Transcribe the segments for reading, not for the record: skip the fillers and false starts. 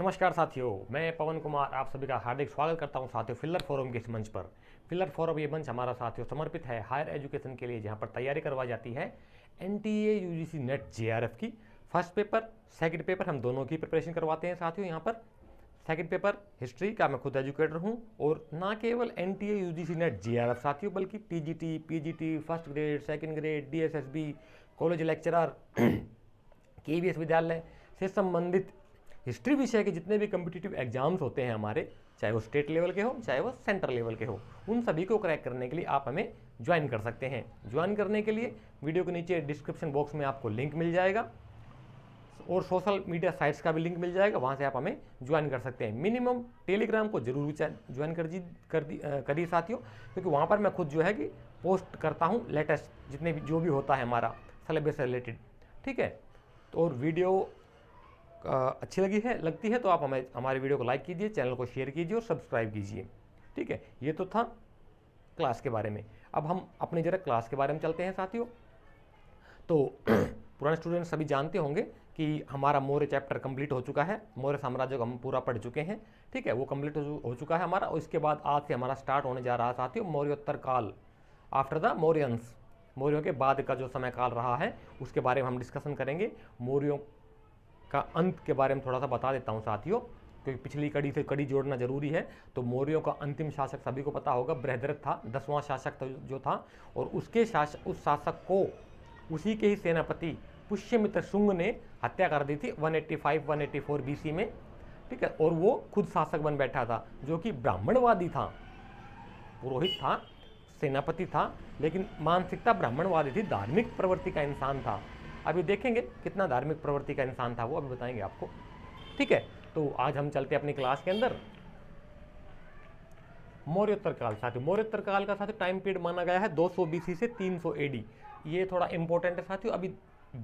नमस्कार साथियों, मैं पवन कुमार आप सभी का हार्दिक स्वागत करता हूं साथियों फिल्लर फोरम के इस मंच पर। फिल्लर फोरम ये मंच हमारा साथियों समर्पित है हायर एजुकेशन के लिए, जहां पर तैयारी करवाई जाती है एनटीए यूजीसी नेट जेआरएफ की। फर्स्ट पेपर सेकंड पेपर हम दोनों की प्रिपरेशन करवाते हैं साथियों। यहाँ पर सेकंड पेपर हिस्ट्री का मैं खुद एजुकेटर हूँ, और ना केवल एनटीए यूजीसी नेट जेआरएफ साथियों, बल्कि TGT, PGT, first grade, second grade, DSSB, college lecturer, KVS विद्यालय से संबंधित हिस्ट्री विषय के जितने भी कम्पिटिटिव एग्जाम्स होते हैं हमारे, चाहे वो स्टेट लेवल के हो चाहे वो सेंट्रल लेवल के हो, उन सभी को क्रैक करने के लिए आप हमें ज्वाइन कर सकते हैं। ज्वाइन करने के लिए वीडियो के नीचे डिस्क्रिप्शन बॉक्स में आपको लिंक मिल जाएगा, और सोशल मीडिया साइट्स का भी लिंक मिल जाएगा, वहाँ से आप हमें ज्वाइन कर सकते हैं। मिनिमम टेलीग्राम को जरूर ज्वाइन करिए साथियों, क्योंकि वहाँ पर मैं खुद जो है कि पोस्ट करता हूँ लेटेस्ट जितने भी जो भी होता है हमारा सिलेबस से रिलेटेड। ठीक है, तो और वीडियो अच्छी लगती है तो आप हमें हमारे वीडियो को लाइक कीजिए, चैनल को शेयर कीजिए और सब्सक्राइब कीजिए। ठीक है, ये तो था क्लास के बारे में। अब हम अपनी जरा क्लास के बारे में चलते हैं साथियों। तो पुराने स्टूडेंट सभी जानते होंगे कि हमारा मौर्य चैप्टर कंप्लीट हो चुका है, मौर्य साम्राज्य को हम पूरा पढ़ चुके हैं। ठीक है, वो कंप्लीट हो चुका है हमारा, और इसके बाद आज से हमारा स्टार्ट होने जा रहा है साथियों मौर्योत्तर काल, आफ्टर द मौर्यंस। मौर्यों के बाद का जो समय काल रहा है उसके बारे में हम डिस्कशन करेंगे। मौर्यों का अंत के बारे में थोड़ा सा बता देता हूं साथियों, क्योंकि पिछली कड़ी से कड़ी जोड़ना जरूरी है। तो मौर्यों का अंतिम शासक सभी को पता होगा बृहद्रथ था, 10वां शासक जो था, और उस शासक को उसी के ही सेनापति पुष्यमित्र शुंग ने हत्या कर दी थी 185-184 बीसी में। ठीक है, और वो खुद शासक बन बैठा था, जो कि ब्राह्मणवादी था, पुरोहित था, सेनापति था, लेकिन मानसिकता ब्राह्मणवादी थी, धार्मिक प्रवृत्ति का इंसान था। अभी देखेंगे कितना धार्मिक प्रवृत्ति का इंसान था वो, अभी बताएंगे आपको। ठीक है, तो आज हम चलते हैं अपनी क्लास के अंदर। मौर्योत्तर काल साथियों, मौर्योत्तर काल का साथियों टाइम पीरियड माना गया है 200 बीसी से 300 एडी। ये थोड़ा इंपॉर्टेंट है साथियों, अभी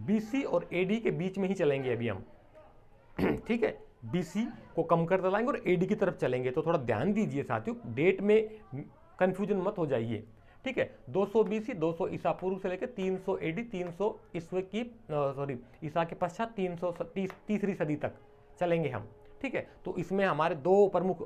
बीसी और एडी के बीच में ही चलेंगे अभी हम। ठीक है, बीसी को कम कर लाएंगे और एडी की तरफ चलेंगे, तो थोड़ा ध्यान दीजिए साथियों, डेट में कंफ्यूजन मत हो जाइए। ठीक है, 200 बीसी 200 ईसा पूर्व से लेकर 300 एडी 300 ईस्वी की ईसा के पश्चात 330 सदी तक चलेंगे हम। ठीक है, तो इसमें हमारे दो प्रमुख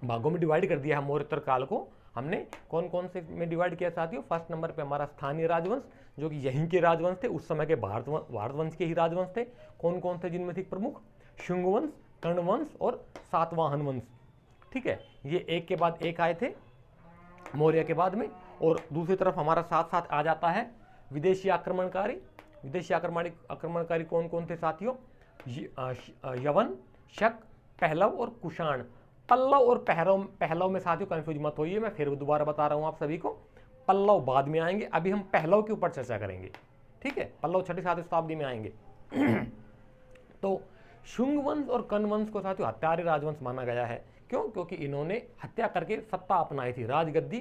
भागों में डिवाइड कर दिया है मौर्योत्तर काल को हमने। कौन कौन से में डिवाइड किया साथियों? फर्स्ट नंबर पे हमारा स्थानीय राजवंश, जो कि यहीं के राजवंश थे, उस समय के भारतवंश के ही राजवंश थे। कौन कौन से जिनमें थे प्रमुख? शुंगवंश, कर्णवंश और सातवाहन वंश। ठीक है, ये एक के बाद एक आए थे मौर्य के बाद में। और दूसरी तरफ हमारा साथ साथ आ जाता है विदेशी आक्रमणकारी। विदेशी आक्रमणकारी कौन कौन थे साथियों? यवन, शक, पहलव और कुषाण। पल्लव और पहलव में साथियों कंफ्यूज मत होइए, मैं फिर दोबारा बता रहा हूं आप सभी को, पल्लव बाद में आएंगे, अभी हम पहलव के ऊपर चर्चा करेंगे। ठीक है, पल्लव 6ठी-7वीं शताब्दी में आएंगे। तो शुंग वंश और कर्ण वंश को साथियों हत्यारे राजवंश माना गया है। क्यों? क्योंकि इन्होंने हत्या करके सत्ता अपनाई थी, राजगद्दी,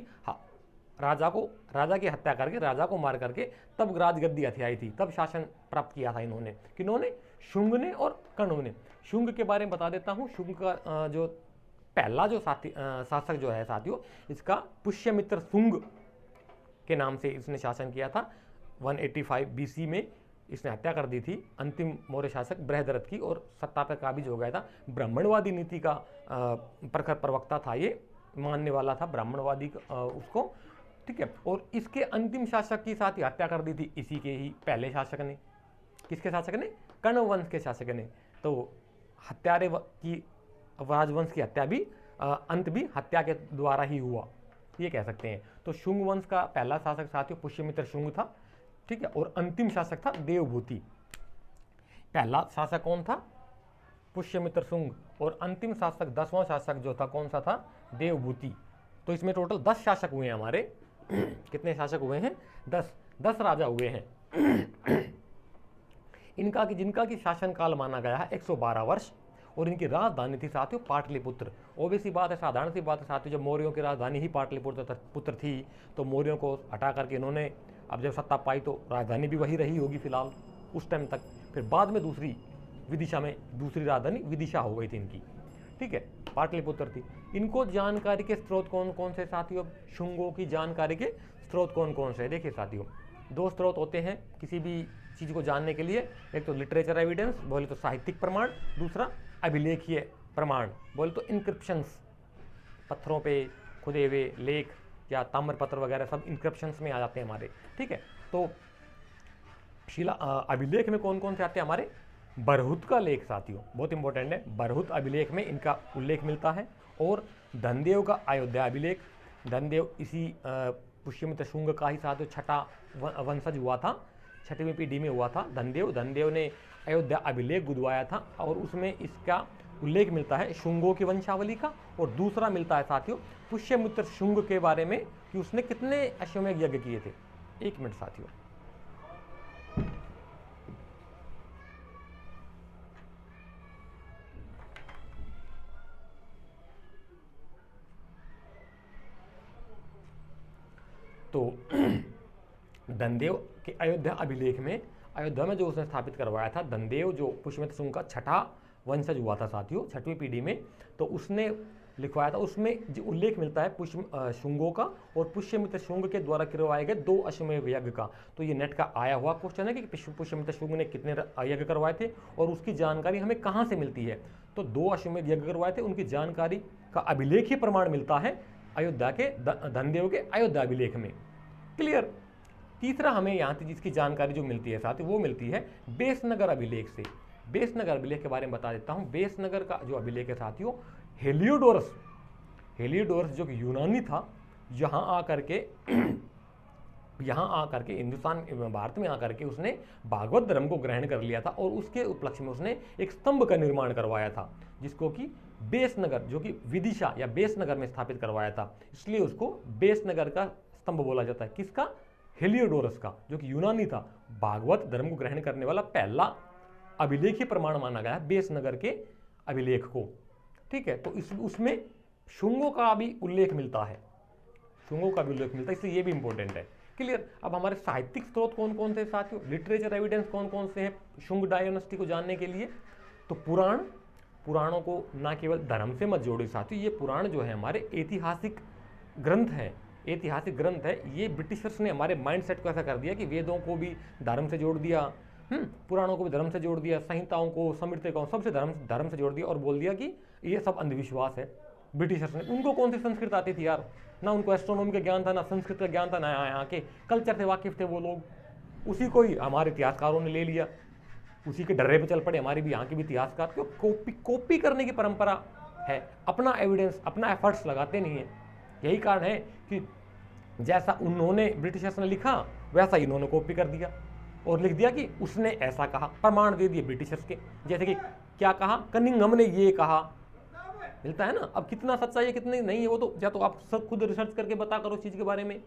राजा की हत्या करके, राजा को मार करके तब राजगद्दी हथियाई थी, तब शासन प्राप्त किया था इन्होंने। किन्होंने? शुंग ने और कर्ण ने। शुंग के बारे में बता देता हूँ। शुंग का जो पहला जो शासक जो है साथियों, इसका पुष्यमित्र शुंग के नाम से इसने शासन किया था। 185 बीसी में इसने हत्या कर दी थी अंतिम मौर्य शासक बृहद्रथ की, और सत्ता पर काबिज हो गया था। ब्राह्मणवादी नीति का प्रखर प्रवक्ता था, ये मानने वाला था ब्राह्मणवादी उसको। ठीक है, और इसके अंतिम शासक की साथ ही हत्या कर दी थी इसी के ही पहले शासक ने। किसके शासक ने? कर्ण वंश के शासक ने। तो हत्यारे की राजवंश की हत्या भी अंत भी हत्या के द्वारा ही हुआ, ये कह सकते हैं। तो शुंग वंश का पहला शासक साथियों पुष्यमित्र शुंग था। ठीक है, और अंतिम शासक था देवभूति। पहला शासक कौन था? पुष्यमित्र शुंग, और अंतिम शासक 10वां शासक जो था कौन सा था? देवभूति। तो इसमें टोटल 10 शासक हुए हैं हमारे। कितने शासक हुए हैं? 10 राजा हुए हैं। जिनका की शासन काल माना गया है 112 वर्ष, और इनकी राजधानी थी साथियों पाटलिपुत्र। ओबीसी बात है, साधारण सी बात है साथियों, जब मौर्यों की राजधानी ही पाटलिपुत्र थी, तो मौर्यों को हटा करके इन्होंने अब जब सत्ता पाई तो राजधानी भी वही रही होगी फिलहाल उस टाइम तक। फिर बाद में दूसरी विदिशा में दूसरी राजधानी विदिशा हो गई थी इनकी। ठीक है, पाटलिपुत्र थी। इनको जानकारी के स्रोत कौन कौन से साथियों? शुंगों की जानकारी के स्रोत कौन कौन से? देखिए साथियों, 2 स्रोत होते हैं किसी भी चीज़ को जानने के लिए। एक तो लिटरेचर एविडेंस, बोले तो साहित्यिक प्रमाण, दूसरा अभिलेखीय प्रमाण बोले तो इंक्रिप्शंस, पत्थरों पे खुदे हुए लेख या ताम्रपत्र वगैरह सब इंक्रिप्शंस में आ जाते हैं हमारे। ठीक है, तो शिला अभिलेख में कौन कौन से आते हैं हमारे? बरहुत का लेख साथियों, बहुत इंपॉर्टेंट है। बरहुत अभिलेख में इनका उल्लेख मिलता है। और धनदेव का अयोध्या अभिलेख, धनदेव इसी पुष्यमित्र शुंग का ही साथियों छठा वंशज हुआ था, 6वीं पीढ़ी में हुआ था धनदेव ने अयोध्या अभिलेख गुदवाया था और उसमें इसका उल्लेख मिलता है शुंगों की वंशावली का। और दूसरा मिलता है साथियों पुष्यमित्र शुंग के बारे में कि उसने कितने अश्वमेध यज्ञ किए थे। 1 मिनट साथियों। तो धनदेव के अयोध्या अभिलेख में, अयोध्या में जो उसने स्थापित करवाया था, धनदेव जो पुष्यमित्र शुंग का छठा वंशज हुआ था साथियों 6वीं पीढ़ी में, तो उसने लिखवाया था। उसमें जो उल्लेख मिलता है शुंगों का और पुष्यमित्र शुंग के द्वारा करवाए गए 2 अश्वमेध यज्ञ का। तो ये नेट का आया हुआ क्वेश्चन है कि पुष्यमित्र शुंग ने कितने यज्ञ करवाए थे और उसकी जानकारी हमें कहाँ से मिलती है। तो 2 अश्वमेध यज्ञ करवाए थे, उनकी जानकारी का अभिलेखीय प्रमाण मिलता है अयोध्या के धनदेव के अयोध्या अभिलेख में। क्लियर। तीसरा हमें यहाँ से जिसकी जानकारी जो मिलती है साथ ही वो मिलती है बेसनगर अभिलेख से। बेसनगर अभिलेख के बारे में बता देता हूँ। बेसनगर का जो अभिलेख है साथियों, हेलियोडोरस जो कि यूनानी था, यहाँ आकर के हिंदुस्तान भारत में आकर के उसने भागवत धर्म को ग्रहण कर लिया था और उसके उपलक्ष्य में उसने एक स्तंभ का निर्माण करवाया था जिसको कि बेसनगर, जो कि विदिशा या बेसनगर में स्थापित करवाया था, इसलिए उसको बेसनगर का स्तंभ बोला जाता है। किसका? हेलियोडोरस का, जो कि यूनानी था। भागवत धर्म को ग्रहण करने वाला पहला अभिलेखीय प्रमाण माना गया है बेसनगर के अभिलेख को। ठीक है, तो उसमें शुंगों का भी उल्लेख मिलता है, इसलिए ये भी इंपॉर्टेंट है। क्लियर। अब हमारे साहित्यिक स्रोत कौन कौन से साथियों, लिटरेचर एविडेंस कौन कौन से हैं शुंग डायनेस्टी को जानने के लिए? तो पुराणों को ना केवल धर्म से मत जोड़िए साथियों, ये पुराण जो है हमारे ऐतिहासिक ग्रंथ है। ये ब्रिटिशर्स ने हमारे माइंडसेट को ऐसा कर दिया कि वेदों को भी धर्म से जोड़ दिया, पुराणों को भी धर्म से जोड़ दिया, संहिताओं को, समृतिकाओं, सबसे धर्म से जोड़ दिया और बोल दिया कि ये सब अंधविश्वास है। ब्रिटिशर्स ने, उनको कौन सी संस्कृत आती थी यार? ना उनको एस्ट्रोनॉमी का ज्ञान था, ना संस्कृत का ज्ञान था, ना यहाँ के कल्चर से वाकिफ थे वो लोग। उसी को ही हमारे इतिहासकारों ने ले लिया, उसी के डर्रे पे चल पड़े। हमारी भी यहाँ के भी इतिहासकार क्यों कॉपी करने की परंपरा है, अपना एविडेंस, अपना एफर्ट्स लगाते नहीं है। यही कारण है कि जैसा उन्होंने ब्रिटिशर्स ने लिखा वैसा इन्होंने कॉपी कर दिया और लिख दिया कि उसने ऐसा कहा, प्रमाण दे दिए ब्रिटिशर्स के। जैसे कि क्या कहा, कनिंघम ने ये कहा, मिलता है ना। अब कितना सच्चाई है कितनी नहीं है वो तो या तो आप सब खुद रिसर्च करके बता करो उस चीज के बारे में।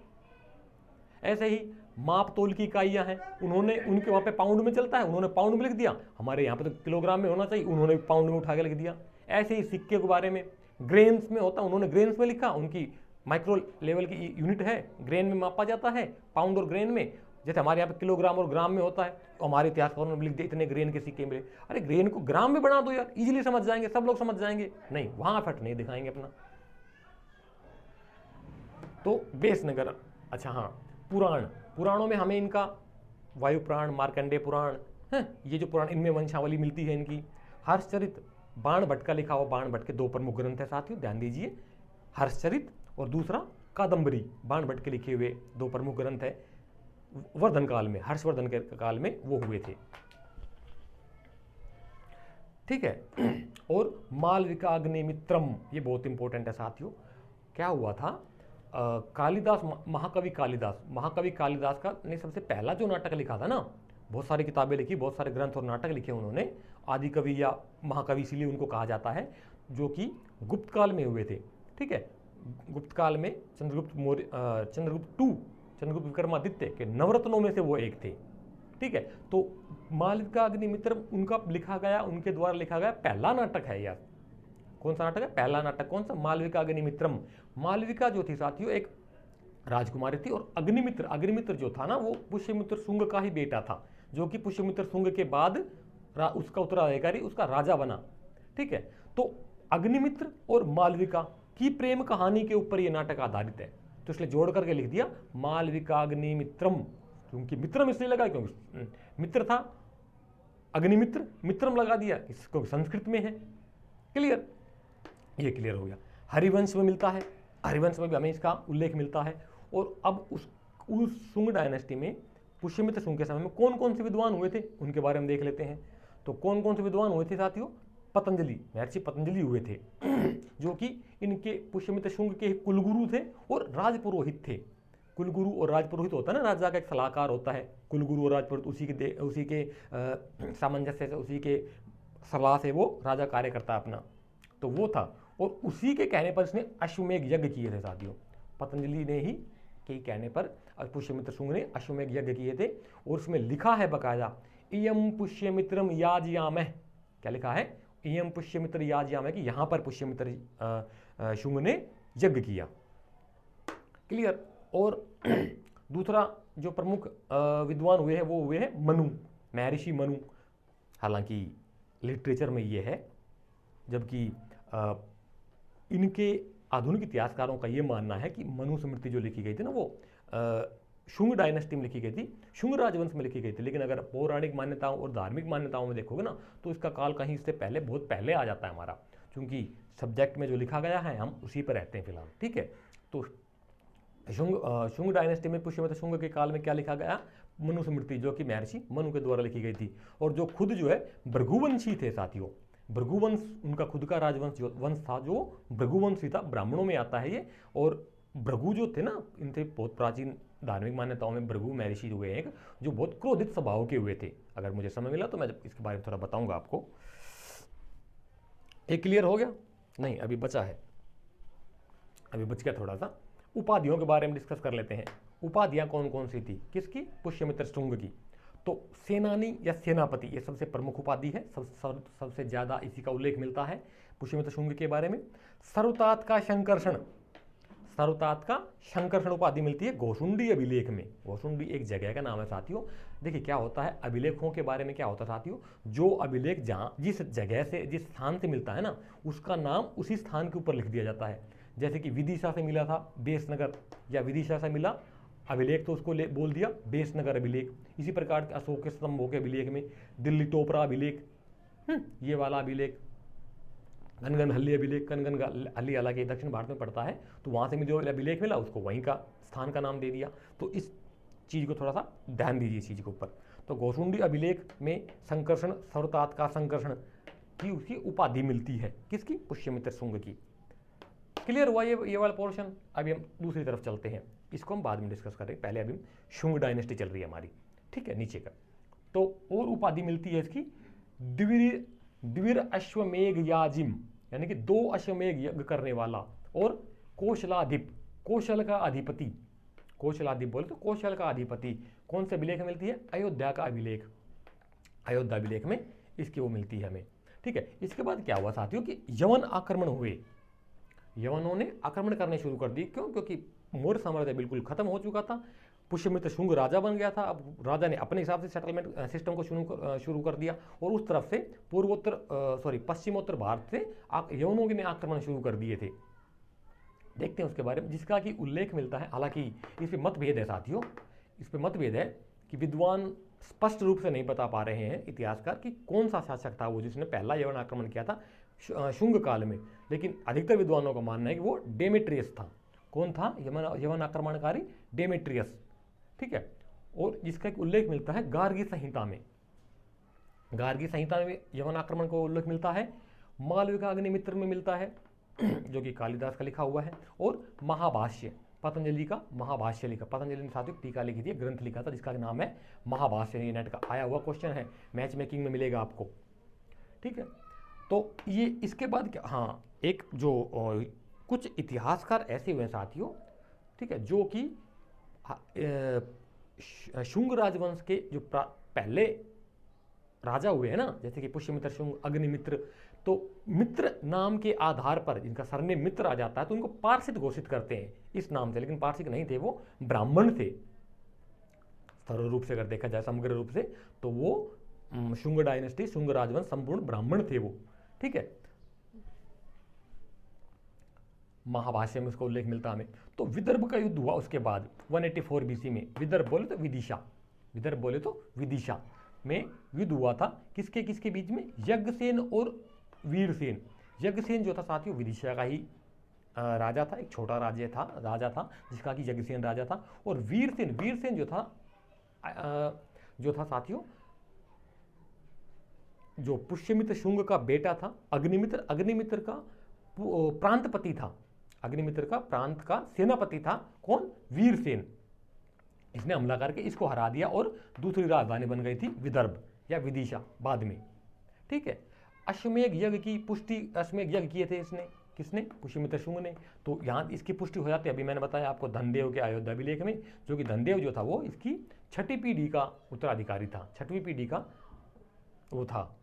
ऐसे ही माप तोल की इकाइयां हैं, उनके वहां पे पाउंड में चलता है, उन्होंने पाउंड में लिख दिया। हमारे यहाँ पे तो किलोग्राम में होना चाहिए, उन्होंने पाउंड में उठा के लिख दिया। ऐसे ही सिक्के के बारे में ग्रेन्स में होता, उन्होंने ग्रेन्स में लिखा, उनकी माइक्रो लेवल की यूनिट है, ग्रेन में मापा जाता है, पाउंड और ग्रेन में। जैसे हमारे यहाँ पे किलोग्राम और ग्राम में होता है, तो हमारे इतिहासकारों ने लिख दिया इतने ग्रेन के सिक्के मिले। अरे ग्रेन को ग्राम में बना दो यार, इजीली समझ जाएंगे, सब लोग समझ जाएंगे। नहीं, वहां एफर्ट नहीं दिखाएंगे अपना। तो बेसनगर। अच्छा हाँ, पुराणों में हमें इनका वायु पुराण, मार्कंडेय पुराण है, ये जो पुराण, इनमें वंशावली मिलती है इनकी। हर्षचरित, बाणभट्ट का लिखा हुआ, बाणभट्ट के 2 प्रमुख ग्रंथ है साथियों, ध्यान दीजिए, हर्षचरित और दूसरा कादम्बरी। बाणभट्ट के लिखे हुए 2 प्रमुख ग्रंथ है। वर्धन काल में, हर्षवर्धन के काल में वो हुए थे। ठीक है। और मालविकाग्निमित्रम, ये बहुत इंपॉर्टेंट है साथियों। क्या हुआ था, कालिदास, महाकवि कालिदास का ने सबसे पहला जो नाटक लिखा था ना, बहुत सारी किताबें लिखी, बहुत सारे ग्रंथ और नाटक लिखे उन्होंने, आदि कवि या महाकवि इसीलिए उनको कहा जाता है, जो कि गुप्त काल में हुए थे। ठीक है, गुप्त काल में चंद्रगुप्त विक्रमादित्य के नवरत्नों में से वो एक थे। ठीक है, तो मालविकाग्निमित्रम उनका लिखा गया, उनके द्वारा लिखा गया पहला नाटक है यार। कौन सा नाटक है? पहला नाटक कौन सा? मालविकाग्निमित्रम। मालविका जो थी साथियों एक राजकुमारी थी, और अग्निमित्र जो था ना, वो पुष्यमित्र शुंग का ही बेटा था, जो कि पुष्यमित्र शुंग के बाद उसका उत्तराधिकारी, उसका राजा बना। ठीक है, तो अग्निमित्र और मालविका की प्रेम कहानी के ऊपर यह नाटक आधारित है, तो इसलिए जोड़ करके लिख दिया मालविकाग्निमित्रम। क्योंकि मित्रम इसलिए लगा क्योंकि मित्र था, अग्निमित्र, मित्रम लगा दिया, इसको संस्कृत में है, क्लियर, ये क्लियर हो गया। हरिवंश में मिलता है, हरिवंश में भी हमें इसका उल्लेख मिलता है। और अब उस शुंग डायनेस्टी में पुष्यमित्र शुंग के समय में कौन कौन से विद्वान हुए थे उनके बारे में देख लेते हैं। तो कौन कौन से विद्वान हुए थे साथियों? पतंजलि, महर्षि पतंजलि हुए थे जो कि इनके पुष्यमित्र शुंग के कुलगुरु थे और राजपुरोहित थे। कुलगुरु और राजपुरोहित होता है ना, राजा का एक सलाहकार होता है, कुलगुरु और राजपुरोहित उसी के सामंजस्य से, उसी के सलाह से वो राजा कार्य करता है अपना, तो वो था। और उसी के कहने पर इसने अश्वमेघ यज्ञ किए थे साथियों, पतंजलि ने ही के कहने पर पुष्यमित्र शुंग ने अश्वमेघ यज्ञ किए थे। और उसमें लिखा है बकायदा, इयम पुष्यमित्रम याजयामः, क्या लिखा है? इयम पुष्यमित्र याजयामः, कि यहाँ पर पुष्यमित्र शुंग ने यज्ञ किया। क्लियर। और दूसरा जो प्रमुख विद्वान हुए हैं वो हुए हैं मनु, महर्षि मनु। हालांकि लिटरेचर में ये है, जबकि इनके आधुनिक इतिहासकारों का ये मानना है कि मनु स्मृति जो लिखी गई थी ना, वो शुंग डायनेस्टी में लिखी गई थी, शुंग राजवंश में लिखी गई थी। लेकिन अगर पौराणिक मान्यताओं और धार्मिक मान्यताओं में देखोगे ना, तो इसका काल कहीं इससे पहले, बहुत पहले आ जाता है हमारा, क्योंकि सब्जेक्ट में जो लिखा गया है हम उसी पर रहते हैं फिलहाल। ठीक है, तो शुंग डायनेस्टी में पुष्यमित्र शुंग के काल में क्या लिखा गया? मनु स्मृति, जो कि महर्षि मनु के द्वारा लिखी गई थी। और जो खुद जो है भृगुवंशी थे साथियों, भृगुवंश उनका खुद का राजवंश वंश था, जो भृगुवंशी था, ब्राह्मणों में आता है ये। और भृगु जो थे ना, इनसे बहुत प्राचीन धार्मिक मान्यताओं में भृगु महर्षि हुए हैं जो बहुत क्रोधित स्वभाव के हुए थे। अगर मुझे समय मिला तो मैं इसके बारे में थोड़ा बताऊंगा आपको। एक क्लियर हो गया? नहीं, अभी बचा है, अभी बच गया थोड़ा सा। उपाधियों के बारे में डिस्कस कर लेते हैं। उपाधियां कौन कौन सी थी? किसकी? पुष्यमित्र शुंग की। तो सेनानी या सेनापति, ये सबसे प्रमुख उपाधि है, सबसे ज्यादा इसी का उल्लेख मिलता है पुष्यमित्र शुंग के बारे में। सर्वतात का शंकर्षण, सर्वतात का शंकर्षण उपाधि मिलती है घोषुंडी अभिलेख में। घोषुंडी एक जगह का नाम है साथियों। देखिए क्या होता है अभिलेखों के बारे में, क्या होता है साथियों, जो अभिलेख जहाँ जिस जगह से, जिस स्थान से मिलता है ना, उसका नाम उसी स्थान के ऊपर लिख दिया जाता है। जैसे कि विदिशा से मिला था बेसनगर, या विदिशा से मिला अभिलेख तो उसको बोल दिया बेसनगर अभिलेख। इसी प्रकार के अशोक के स्तंभों के अभिलेख में दिल्ली टोपरा अभिलेख, ये वाला अभिलेख, कनगन हल्ली अभिलेख, कनगन हल्ली हालांकि दक्षिण भारत में पड़ता है, तो वहाँ से भी जो अभिलेख मिला उसको वहीं का स्थान का नाम दे दिया। तो इस चीज़ को थोड़ा सा ध्यान दीजिए इस चीज़ के ऊपर। तो घोषुंडी अभिलेख में संकर्षण, सर्वतात का संकर्षण की उसकी उपाधि मिलती है, किसकी? पुष्यमित्र शुंग की। क्लियर हुआ ये वाला पोर्शन? अभी हम दूसरी तरफ चलते हैं, इसको हम बाद में डिस्कस करेंगे, पहले अभी शुंग डायनेस्टी चल रही है हमारी। ठीक है, नीचे का। तो और उपाधि मिलती है इसकी द्विर अश्वमेघ याजिम, यानी कि 2 अश्वमेघ यज्ञ करने वाला। और कौशलाधिप, कौशल का अधिपति, कौशलाधिप बोले तो कौशल का अधिपति। कौन से अभिलेख मिलती है? अयोध्या का अभिलेख, अयोध्या अभिलेख में इसकी वो मिलती है हमें। ठीक है, इसके बाद क्या हुआ साथियों कि यवन आक्रमण हुए, यवनों ने आक्रमण करने शुरू कर दी। क्यों? क्योंकि मौर्य साम्राज्य बिल्कुल खत्म हो चुका था, पुष्यमित्र शुंग राजा बन गया था। अब राजा ने अपने हिसाब से सेटलमेंट सिस्टम को शुरू कर दिया, और उस तरफ से पश्चिमोत्तर भारत से यवनों ने आक्रमण शुरू कर दिए थे। देखते हैं उसके बारे में, जिसका कि उल्लेख मिलता है। हालांकि इस पर मतभेद है साथियों, इस पर मतभेद है कि विद्वान स्पष्ट रूप से नहीं बता पा रहे हैं इतिहासकार कि कौन सा शासक था वो जिसने पहला यवन आक्रमण किया था शुंग काल में। लेकिन अधिकतर विद्वानों का मानना है कि वो डेमेट्रियस था। कौन था यवन आक्रमणकारी? डेमेट्रियस। ठीक है, और जिसका एक उल्लेख मिलता है गार्गी संहिता में, गार्गी संहिता में यवन आक्रमण को उल्लेख मिलता है। मालविका अग्निमित्र में मिलता है जो कि कालिदास का लिखा हुआ है। और महाभाष्य, पतंजलि का महाभाष्य लिखा, पतंजलि ने सात्विक टीका लिखी थी, ग्रंथ लिखा था जिसका नाम है महाभाष्य। ये नेट का आया हुआ क्वेश्चन है, मैच मेकिंग में मिलेगा आपको। ठीक है, तो ये इसके बाद क्या, हाँ, एक जो कुछ इतिहासकार ऐसे हुए साथियों, ठीक है, जो कि शुंग राजवंश के जो पहले राजा हुए हैं ना, जैसे कि पुष्यमित्र शुंग, अग्निमित्र, तो मित्र नाम के आधार पर जिनका सरनेम मित्र आ जाता है तो उनको पारसिक घोषित करते हैं इस नाम से। लेकिन पारसिक नहीं थे, वो ब्राह्मण थे। सर्व रूप से अगर देखा जाए समग्र रूप से तो वो शुंग डायनेस्टी, शुंग राजवंश संपूर्ण ब्राह्मण थे वो। ठीक है, महाभाष्य में उसका उल्लेख मिलता हमें। तो विदर्भ का युद्ध हुआ उसके बाद 184 बीसी में। विदर्भ बोले तो विदिशा, विदर्भ बोले तो विदिशा में युद्ध हुआ था। किसके किसके बीच में? यज्ञसेन और वीरसेन। यज्ञसेन जो था साथियों विदिशा का ही राजा था, एक छोटा राजा था जिसका कि यज्ञसेन राजा था। और वीरसेन जो था साथियों, जो पुष्यमित्र शुंग का बेटा था, अग्निमित्र का प्रांतपति था, अग्निमित्र का प्रांत का सेनापति था। कौन? वीरसेन। इसने हमला करके इसको हरा दिया और दूसरी राजधानी बन गई थी विदर्भ या विदिशा बाद में। ठीक है। अश्वमेध यज्ञ किए थे इसने, किसने? पुष्यमित्र शुंग ने। तो यहाँ इसकी पुष्टि हो जाती है। अभी मैंने बताया आपको धनदेव के अयोध्या अभिलेख में, जो कि धनदेव जो था वो इसकी 6वीं पीढ़ी का उत्तराधिकारी था, 6वीं पीढ़ी का वो था।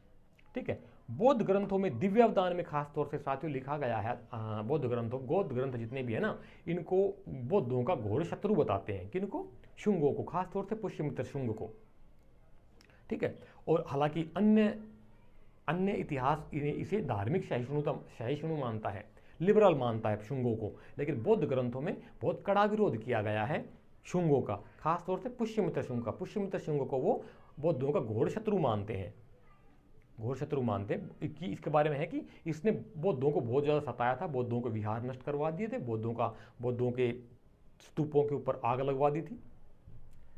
ठीक है। बौद्ध ग्रंथों में दिव्यावदान में खास तौर से साथियों लिखा गया है, बौद्ध ग्रंथ जितने भी है ना, इनको बौद्धों का घोर शत्रु बताते हैं। किनको? शुंगों को, खास तौर से पुष्यमित्र शुंग को। ठीक है। और हालांकि अन्य इतिहास इसे धार्मिक सहिष्णु मानता है, लिबरल मानता है शुंगों को, लेकिन बौद्ध ग्रंथों में बहुत कड़ा विरोध किया गया है शुंगों का, खास तौर से पुष्यमित्र शुंग का। पुष्यमित्र शुंग को वो बौद्धों का घोर शत्रु मानते हैं, कि इसके बारे में है कि इसने बौद्धों को बहुत ज़्यादा सताया था, बौद्धों को विहार नष्ट करवा दिए थे, बौद्धों के स्तूपों के ऊपर आग लगवा दी थी,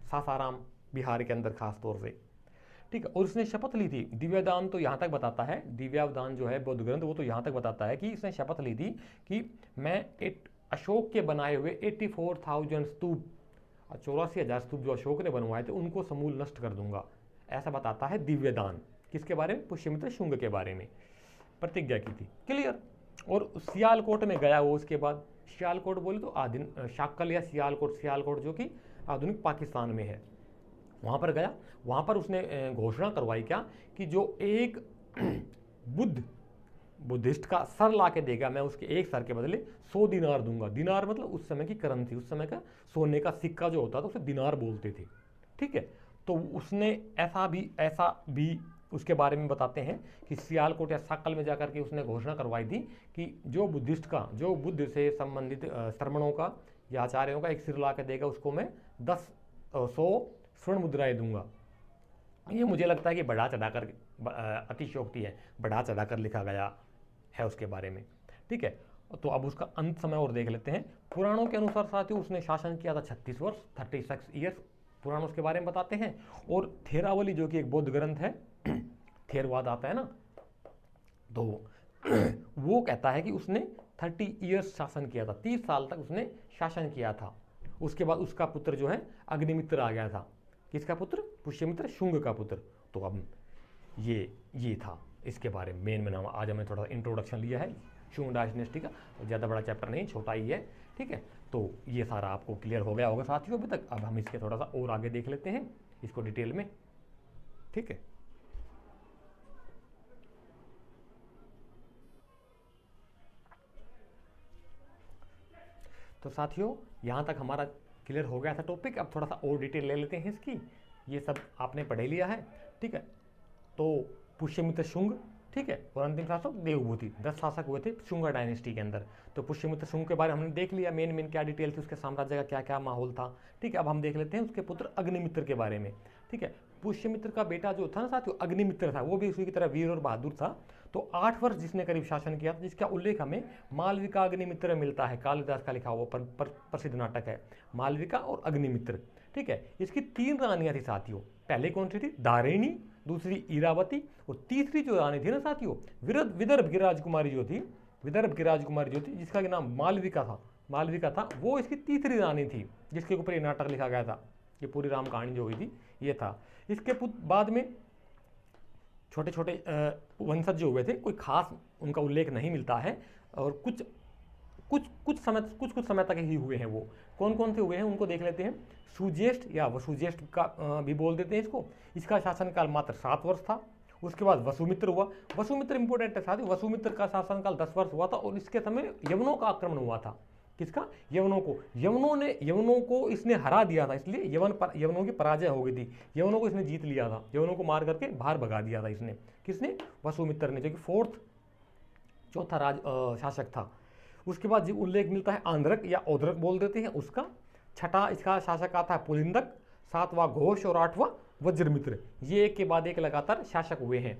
सासाराम बिहार के अंदर खास तौर से। ठीक है। और इसने शपथ ली थी, दिव्यावदान तो यहाँ तक बताता है, दिव्यावदान जो है बौद्ध ग्रंथ वो तो यहाँ तक बताता है कि इसने शपथ ली थी कि मैं अशोक के बनाए हुए 84,000 स्तूप, 84,000 स्तूप जो अशोक ने बनवाए थे उनको समूल नष्ट कर दूंगा, ऐसा बताता है दिव्यावदान। किसके बारे में? पुष्यमित्र शुंग के बारे में प्रतिज्ञा की थी। क्लियर। और सियालकोट में गया वो, उसके बाद सियालकोट बोले तो शाक्कल या सियालकोट जो कि आधुनिक पाकिस्तान में है, वहाँ पर गया। वहाँ पर उसने घोषणा करवाई क्या कि जो एक बुद्धिस्ट का सर ला के देगा, मैं उसके एक सर के बदले 100 दिनार दूंगा। दिनार मतलब उस समय की करेंसी, उस समय का सोने का सिक्का जो होता था उसे दिनार बोलते थे। ठीक है। तो उसने ऐसा भी उसके बारे में बताते हैं कि सियालकोट या शाक्कल में जाकर के उसने घोषणा करवाई थी कि जो बुद्ध से संबंधित श्रमणों का या आचार्यों का एक सिर ला के देगा उसको मैं 100 स्वर्ण मुद्राएं दूंगा। ये मुझे लगता है कि बढ़ा चढ़ाकर अतिशयोक्ति है, बढ़ा चढ़ाकर लिखा गया है उसके बारे में। ठीक है। तो अब उसका अंत समय और देख लेते हैं। पुराणों के अनुसार साथियों उसने शासन किया था 36 वर्ष, 36 ईयर्स, पुराण उसके बारे में बताते हैं। और थेरावली जो कि एक बौद्ध ग्रंथ है, थेरवाद आता है ना, तो वो कहता है कि उसने 30 ईयर्स शासन किया था, 30 साल तक उसने शासन किया था। उसके बाद उसका पुत्र जो है अग्निमित्र आ गया था। किसका पुत्र? पुष्यमित्र शुंग का पुत्र। तो अब ये था इसके बारे में मेन नाम। आज हमने थोड़ा इंट्रोडक्शन लिया है शुंग डायनेस्टी का, ज़्यादा बड़ा चैप्टर नहीं, छोटा ही है। ठीक है। तो ये सारा आपको क्लियर हो गया होगा साथियों अभी तक। अब हम इसके थोड़ा सा और आगे देख लेते हैं इसको डिटेल में। ठीक है। तो साथियों यहाँ तक हमारा क्लियर हो गया था टॉपिक। अब थोड़ा सा और डिटेल ले लेते हैं इसकी। ये सब आपने पढ़ लिया है। ठीक है। तो पुष्यमित्र शुंग, ठीक है, और अंतिम शासक देवभूति, 10 शासक हुए थे शुंग डायनेस्टी के अंदर। तो पुष्यमित्र शुंग के बारे में हमने देख लिया, मेन क्या डिटेल थी, उसके साम्राज्य का क्या क्या माहौल था। ठीक है। अब हम देख लेते हैं उसके पुत्र अग्निमित्र के बारे में। ठीक है। पुष्यमित्र का बेटा जो था ना साथियों अग्निमित्र था, वो भी उसी की तरह वीर और बहादुर था। तो 8 वर्ष जिसने करीब शासन किया था, जिसका उल्लेख हमें मालविका अग्निमित्र में मिलता है। कालिदास का लिखा हुआ प्रसिद्ध नाटक है मालविका और अग्निमित्र। ठीक है। इसकी 3 रानियां थी साथियों। पहले कौन सी थी? दारिणी, दूसरी इरावती, और तीसरी जो रानी थी ना साथियों विदर्भ की राजकुमारी जो थी, जिसका नाम मालविका था, वो इसकी तीसरी रानी थी, जिसके ऊपर ये नाटक लिखा गया था। ये पूरी राम कहानी जो हुई थी ये था। इसके बाद में छोटे छोटे वंशज जो हुए थे, कोई खास उनका उल्लेख नहीं मिलता है, और कुछ समय तक ही हुए हैं। वो कौन कौन से हुए हैं उनको देख लेते हैं। सुज्येष्ठ या वसुज्येष्ठ का भी बोल देते हैं इसको। इसका शासनकाल मात्र 7 वर्ष था। उसके बाद वसुमित्र हुआ। वसुमित्र इंपोर्टेंट है साथियों। वसुमित्र का शासनकाल 10 वर्ष हुआ था, और इसके समय यवनों का आक्रमण हुआ था। किसका? यवनों को इसने हरा दिया था, इसलिए यवनों की पराजय हो गई थी। यवनों को इसने जीत लिया था, यवनों को मार करके बाहर भगा दिया था इसने। किसने? वसुमित्र ने, जो कि चौथा शासक था। उसके बाद जो उल्लेख मिलता है आंध्रक या औद्रक बोल देते हैं उसका। छठा इसका शासक आता है पुलिंदक, 7वां घोष और 8वां वज्रमित्र। ये एक के बाद एक लगातार शासक हुए हैं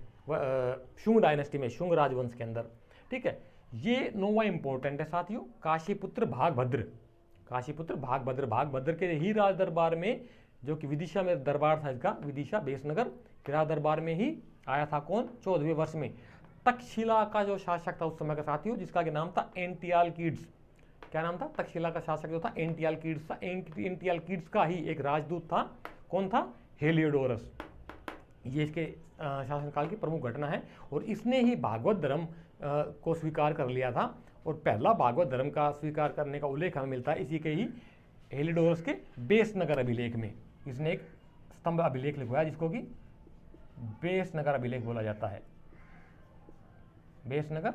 शुंग डायनेस्टी में, शुंग राजवंश के अंदर। ठीक है, ये नोवा इंपॉर्टेंट है साथियों। काशीपुत्र भागभद्र, काशीपुत्र भागभद्र, भागभद्र के ही राज दरबार में, जो कि विदिशा में दरबार था इसका, विदिशा बेसनगर के राज दरबार में ही आया था। कौन? 14वें वर्ष में। तक्षशिला का जो शासक था उस समय का साथियों, जिसका कि नाम था एंटियालकीड्स। क्या नाम था? तक्षशिला का शासक जो था एंटियालकीड्स था। एंटियालकीड्स का ही एक राजदूत था। कौन था? हेलियोडोरस। ये इसके शासनकाल की प्रमुख घटना है। और इसने ही भागवत धर्म को स्वीकार कर लिया था। और पहला भागवत धर्म का स्वीकार करने का उल्लेख हमें मिलता है इसी के ही हेलियोडोरस के बेसनगर अभिलेख में। इसने एक स्तंभ अभिलेख लिखवाया जिसको कि बेसनगर अभिलेख बोला जाता है। बेसनगर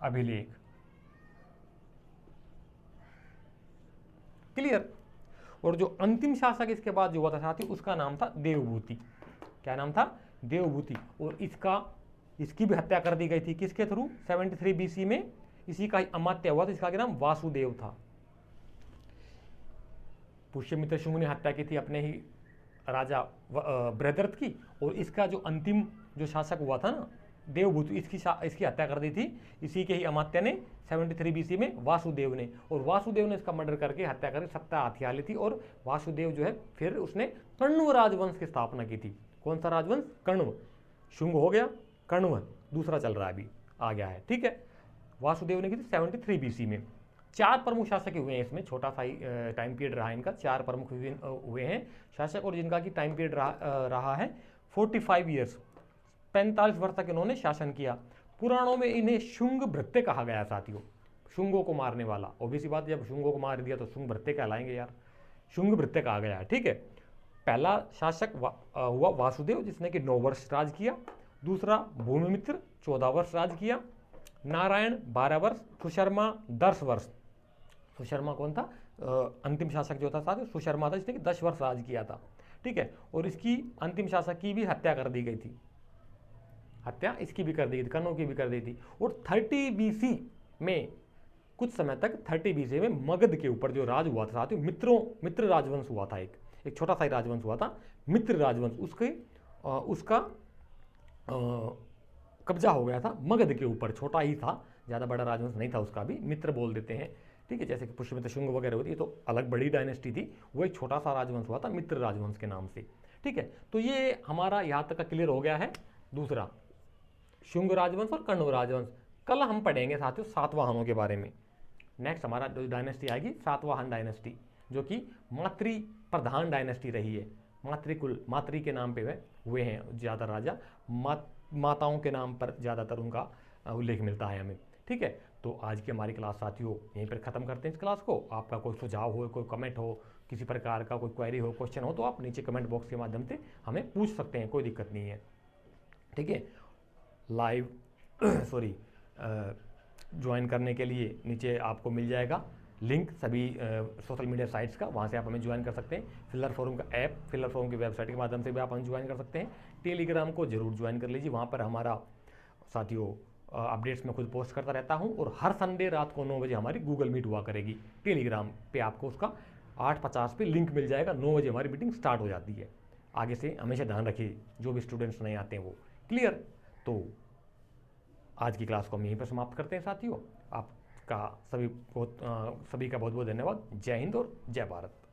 अभिलेख, क्लियर। और जो अंतिम शासक इसके बाद जो हुआ था साथी, उसका नाम था देवभूति। क्या नाम था? देवभूति। और इसकी भी हत्या कर दी गई थी। किसके थ्रू? 73 BC में इसी का अमात्य हुआ था, इसका नाम वासुदेव था। पुष्यमित्र शुंग ने हत्या की थी अपने ही राजा बृहद्रथ की। और इसका जो अंतिम जो शासक हुआ था ना देवभूति, इसकी हत्या कर दी थी इसी के ही अमात्य ने 73 BC में, वासुदेव ने। और वासुदेव ने इसका मर्डर करके हत्या करके सत्ता हथिया ली थी। और वासुदेव जो है फिर उसने कण्व राजवंश की स्थापना की थी। कौन सा राजवंश? कण्व। शुंग हो गया, कण्व दूसरा चल रहा है अभी, आ गया है, ठीक है। वासुदेव ने की थी 73 BC में। 4 प्रमुख शासक हुए हैं इसमें, छोटा सा ही टाइम पीरियड रहा है इनका। 4 प्रमुख हुए हैं शासक, और जिनका की टाइम पीरियड रहा है 45 ईयर्स। 45 वर्ष तक इन्होंने शासन किया। पुराणों में इन्हें शुंग भृत्य कहा गया साथियों, शुंगों को मारने वाला। ऑब्वियसली बात, जब शुंगों को मार दिया तो शुंग भृत्य कहलाएंगे यार, शुंग भृत्य कहा गया है, ठीक है। पहला शासक हुआ वासुदेव, जिसने कि 9 वर्ष राज किया। दूसरा भूमिमित्र 14 वर्ष राज किया। नारायण 12 वर्ष। सुशर्मा 10 वर्ष। सुशर्मा कौन था? अंतिम शासक जो था साथियों, सुशर्मा था, जिसने कि 10 वर्ष राज किया था, ठीक है। और इसकी अंतिम शासक की भी हत्या कर दी गई थी। हत्या इसकी भी कर दी थी, कन्नौ की भी कर दी थी। और 30 BC में, कुछ समय तक 30 BC में मगध के ऊपर जो राज हुआ था साथियों, मित्र राजवंश हुआ था। एक छोटा सा राजवंश हुआ था, मित्र राजवंश। उसका कब्जा हो गया था मगध के ऊपर। छोटा ही था, ज़्यादा बड़ा राजवंश नहीं था उसका भी, मित्र बोल देते हैं, ठीक है। जैसे कि पुष्यमित्र शुंग वगैरह होती है तो अलग बड़ी डायनेस्टी थी, वो एक छोटा सा राजवंश हुआ था मित्र राजवंश के नाम से, ठीक है। तो ये हमारा यहाँ तक का क्लियर हो गया है। दूसरा शुंग राजवंश और कण्व राजवंश। कल हम पढ़ेंगे साथियों सातवाहनों के बारे में। नेक्स्ट हमारा जो डायनेस्टी आएगी सातवाहन डायनेस्टी, जो कि मातृ प्रधान डायनेस्टी रही है। मातृकुल, मातृ के नाम पे हुए हैं ज़्यादा राजा, माताओं के नाम पर ज़्यादातर उनका उल्लेख मिलता है हमें, ठीक है। तो आज की हमारी क्लास साथियों यहीं पर ख़त्म करते हैं इस क्लास को। आपका कोई सुझाव हो, कोई कमेंट हो, किसी प्रकार का कोई क्वेरी हो, क्वेश्चन हो, तो आप नीचे कमेंट बॉक्स के माध्यम से हमें पूछ सकते हैं, कोई दिक्कत नहीं है, ठीक है। लाइव ज्वाइन करने के लिए नीचे आपको मिल जाएगा लिंक सभी सोशल मीडिया साइट्स का, वहाँ से आप हमें ज्वाइन कर सकते हैं। फिलर फोरम का ऐप, फिलर फोरम की वेबसाइट के माध्यम से भी आप हमें ज्वाइन कर सकते हैं। टेलीग्राम को जरूर ज्वाइन कर लीजिए, वहाँ पर हमारा साथियों अपडेट्स मैं खुद पोस्ट करता रहता हूँ। और हर संडे रात को 9 बजे हमारी गूगल मीट हुआ करेगी। टेलीग्राम पे आपको उसका 8:50 पे लिंक मिल जाएगा। 9 बजे हमारी मीटिंग स्टार्ट हो जाती है। आगे से हमेशा ध्यान रखिए, जो भी स्टूडेंट्स नहीं आते हैं वो, क्लियर। तो आज की क्लास को हम यहीं पर समाप्त करते हैं साथियों। आपका सभी का बहुत बहुत धन्यवाद। जय हिंद और जय भारत।